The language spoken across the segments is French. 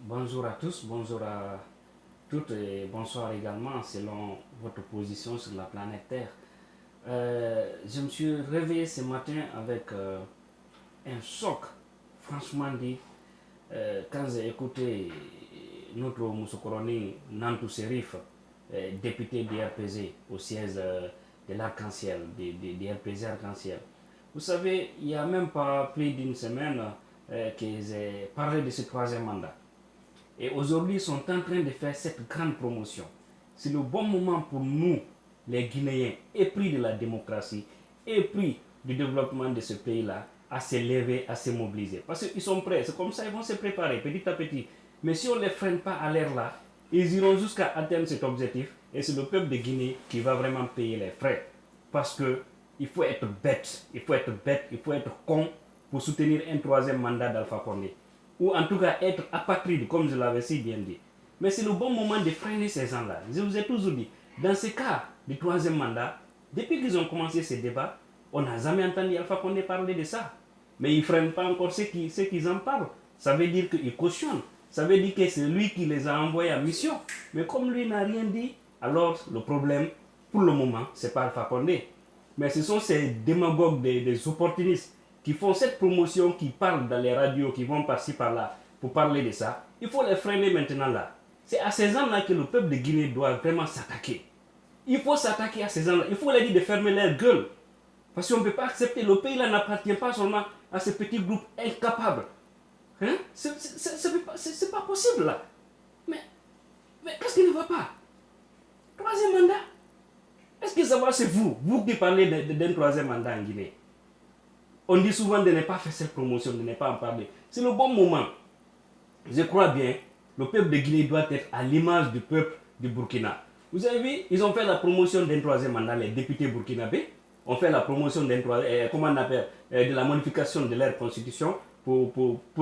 Bonjour à tous, bonjour à toutes et bonsoir également selon votre position sur la planète Terre. Je me suis réveillé ce matin avec un choc, franchement dit, quand j'ai écouté notre Moussokoroni Nantou Serif, député du RPZ au siège de l'Arc-en-Ciel, du RPZ Arc-en-Ciel. Vous savez, il n'y a même pas plus d'une semaine que j'ai parlé de ce troisième mandat. Et aujourd'hui, ils sont en train de faire cette grande promotion. C'est le bon moment pour nous, les Guinéens, épris de la démocratie, épris du développement de ce pays-là, à se lever, à se mobiliser. Parce qu'ils sont prêts, c'est comme ça, ils vont se préparer petit à petit. Mais si on ne les freine pas à l'air là, ils iront jusqu'à atteindre cet objectif. Et c'est le peuple de Guinée qui va vraiment payer les frais. Parce que il faut être bête, il faut être bête, il faut être con pour soutenir un troisième mandat d'Alpha Condé. Ou en tout cas être apatride, comme je l'avais si bien dit. Mais c'est le bon moment de freiner ces gens-là. Je vous ai toujours dit, dans ce cas du troisième mandat, depuis qu'ils ont commencé ces débats, on n'a jamais entendu Alpha Condé parler de ça. Mais ils ne freinent pas encore ceux qui en parlent. Ça veut dire qu'ils cautionnent. Ça veut dire que c'est lui qui les a envoyés en mission. Mais comme lui n'a rien dit, alors le problème, pour le moment, ce n'est pas Alpha Condé. Mais ce sont ces démagogues, des opportunistes qui font cette promotion, qui parlent dans les radios, qui vont par-ci par-là pour parler de ça. Il faut les freiner maintenant là. C'est à ces gens-là que le peuple de Guinée doit vraiment s'attaquer. Il faut s'attaquer à ces gens-là. Il faut leur dire de fermer leur gueule. Parce qu'on ne peut pas accepter. Le pays là n'appartient pas seulement à ces petits groupes incapables. Hein? C'est pas possible là. Mais qu'est-ce qui ne va pas? Troisième mandat? Est-ce que ça va, c'est vous qui parlez d'un troisième mandat en Guinée? On dit souvent de ne pas faire cette promotion, de ne pas en parler. C'est le bon moment. Je crois bien, le peuple de Guinée doit être à l'image du peuple du Burkina. Vous avez vu, ils ont fait la promotion d'un troisième mandat, les députés burkinabés ont fait la promotion d'un de la modification de leur constitution pour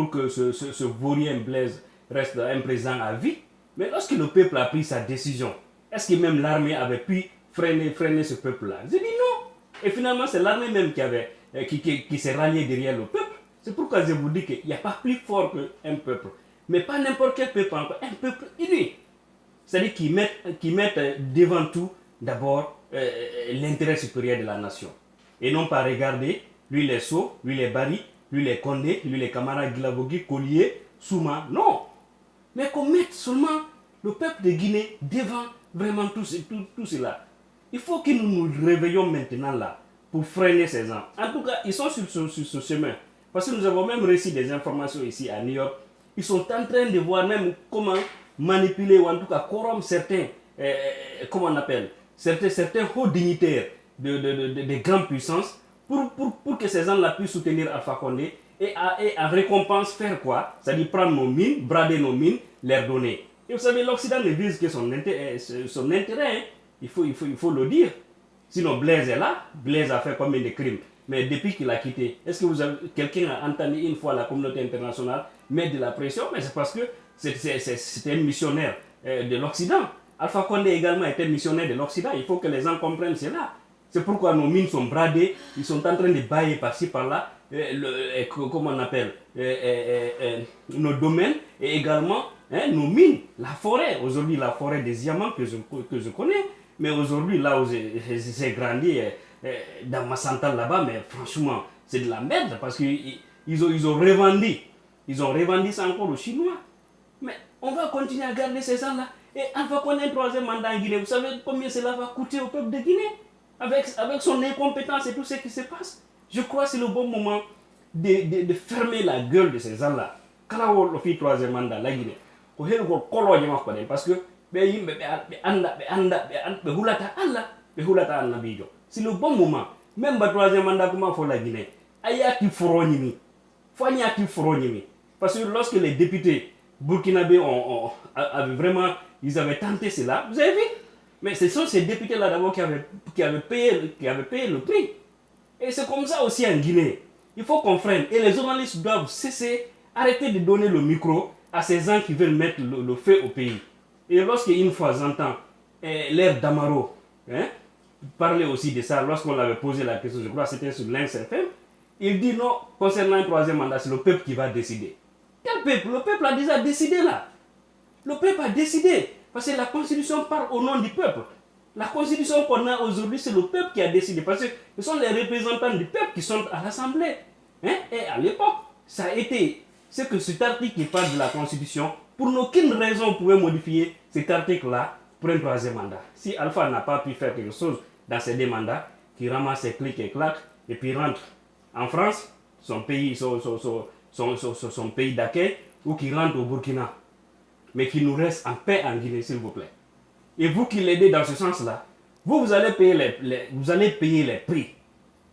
que ce vaurien Blaise reste un président à vie. Mais lorsque le peuple a pris sa décision, est-ce que même l'armée avait pu freiner ce peuple-là? Je dis non. Et finalement, c'est l'armée même qui s'est ralliée derrière le peuple. C'est pourquoi je vous dis qu'il n'y a pas plus fort qu'un peuple. Mais pas n'importe quel peuple encore, un peuple uni. C'est-à-dire qui mettent devant tout, d'abord, l'intérêt supérieur de la nation. Et non pas regarder, lui les Sceaux, lui les Bari, lui les Condé, lui les camarades Guilavogui, Collier, Souma. Non. Mais qu'on mette seulement le peuple de Guinée devant vraiment tout cela. Il faut que nous nous réveillons maintenant là pour freiner ces gens. En tout cas, ils sont sur ce chemin. Parce que nous avons même reçu des informations ici à New York. Ils sont en train de voir même comment manipuler ou en tout cas corrompre certains, comment on appelle, certains hauts dignitaires de grandes puissances pour que ces gens-là puissent soutenir Alpha Condé et en récompense faire quoi? C'est-à-dire prendre nos mines, brader nos mines, les donner. Et vous savez, l'Occident ne vise que son intérêt, hein. Il faut le dire. Sinon, Blaise est là. Blaise a fait combien de crimes? Mais depuis qu'il a quitté, est-ce que quelqu'un a entendu une fois la communauté internationale mettre de la pression? Mais c'est parce que c'était un missionnaire de l'Occident. Alpha Condé également était missionnaire de l'Occident. Il faut que les gens comprennent cela. C'est pourquoi nos mines sont bradées. Ils sont en train de bailler par-ci par-là. Comment on appelle nos domaines et également nos mines. La forêt. Aujourd'hui, la forêt des diamants que je connais. Mais aujourd'hui, là où j'ai grandi, dans ma santal là-bas, mais franchement, c'est de la merde parce qu'ils ont revendu. Ils ont revendu ça encore aux Chinois. Mais on va continuer à garder ces gens-là. Et on va connaître un troisième mandat en Guinée. Vous savez combien cela va coûter au peuple de Guinée? Avec son incompétence et tout ce qui se passe. Je crois que c'est le bon moment de fermer la gueule de ces gens-là. Quand on fait le troisième mandat, la Guinée, parce que c'est le bon moment. Même le troisième mandat, comment faut la Guinée? Parce que lorsque les députés burkinabés avaient vraiment, ils avaient tenté cela, vous avez vu? Mais ce sont ces députés-là d'abord qui avaient payé le prix. Et c'est comme ça aussi en Guinée. Il faut qu'on freine. Et les journalistes doivent cesser, arrêter de donner le micro à ces gens qui veulent mettre le feu au pays. Et lorsqu'une fois j'entends l'air d'Amaro parler aussi de ça, lorsqu'on avait posé la question, je crois que c'était sur l'INSFM, il dit non, concernant un troisième mandat, c'est le peuple qui va décider. Quel peuple? Le peuple a déjà décidé là. Le peuple a décidé. Parce que la constitution parle au nom du peuple. La constitution qu'on a aujourd'hui, c'est le peuple qui a décidé. Parce que ce sont les représentants du peuple qui sont à l'Assemblée. Hein? Et à l'époque, ça a été... C'est que cet article qui parle de la constitution, pour aucune raison, on pouvait modifier cet article-là pour un troisième mandat. Si Alpha n'a pas pu faire quelque chose dans ces 2 mandats, qui ramasse ses clics et claques, et puis rentre en France, son pays d'accueil, ou qui rentre au Burkina, mais qui nous reste en paix en Guinée, s'il vous plaît. Et vous qui l'aidez dans ce sens-là, vous allez payer les prix.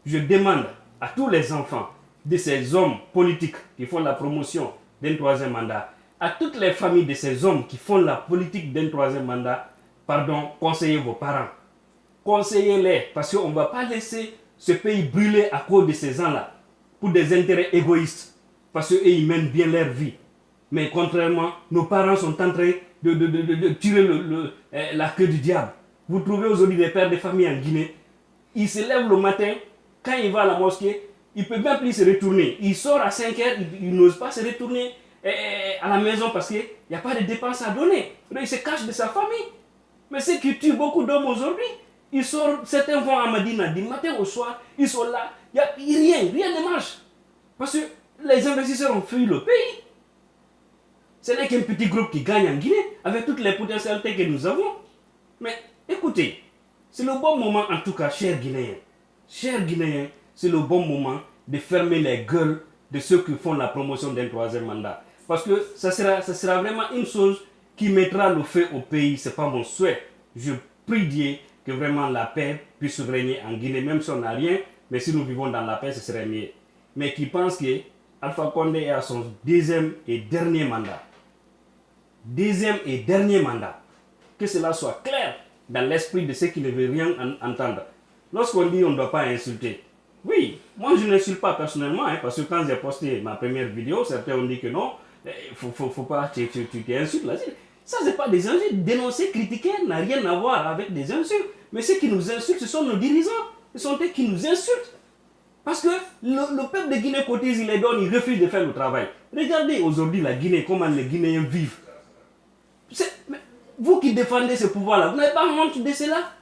Je demande à tous les enfants de ces hommes politiques qui font la promotion d'un troisième mandat, à toutes les familles de ces hommes qui font la politique d'un troisième mandat, pardon, conseillez vos parents. Conseillez-les, parce qu'on ne va pas laisser ce pays brûler à cause de ces gens-là, pour des intérêts égoïstes, parce qu'eux, ils mènent bien leur vie. Mais contrairement, nos parents sont en train de tirer la queue du diable. Vous trouvez aujourd'hui des pères de famille en Guinée, ils se lèvent le matin, quand il va à la mosquée, il ne peut même plus se retourner. Il sort à 5 heures, il n'ose pas se retourner à la maison parce qu'il n'y a pas de dépenses à donner. Il se cache de sa famille. Mais ce qui tue beaucoup d'hommes aujourd'hui, ils sortent, certains vont à Madina du matin au soir, ils sont là, il n'y a rien ne marche. Parce que les investisseurs ont fui le pays. Ce n'est qu'un petit groupe qui gagne en Guinée avec toutes les potentialités que nous avons. Mais écoutez, c'est le bon moment en tout cas, chers Guinéens. Chers Guinéens, c'est le bon moment de fermer les gueules de ceux qui font la promotion d'un troisième mandat. Parce que ça sera vraiment une chose qui mettra le feu au pays. Ce n'est pas mon souhait. Je prie Dieu que vraiment la paix puisse régner en Guinée, même si on n'a rien. Mais si nous vivons dans la paix, ce serait mieux. Mais qui pense que Alpha Condé est à son 2e et dernier mandat. 2e et dernier mandat. Que cela soit clair dans l'esprit de ceux qui ne veulent rien entendre. Lorsqu'on dit on ne doit pas insulter, oui, moi je n'insulte pas personnellement, parce que quand j'ai posté ma première vidéo, certains ont dit que non, faut pas, tu insultes là. Ça, c'est pas des insultes. Dénoncer, critiquer n'a rien à voir avec des insultes. Mais ceux qui nous insultent, ce sont nos dirigeants. Ce sont eux qui nous insultent. Parce que le peuple de Guinée cotise, il les donne, il refuse de faire le travail. Regardez aujourd'hui la Guinée, comment les Guinéens vivent. Vous qui défendez ce pouvoir-là, vous n'avez pas honte de cela?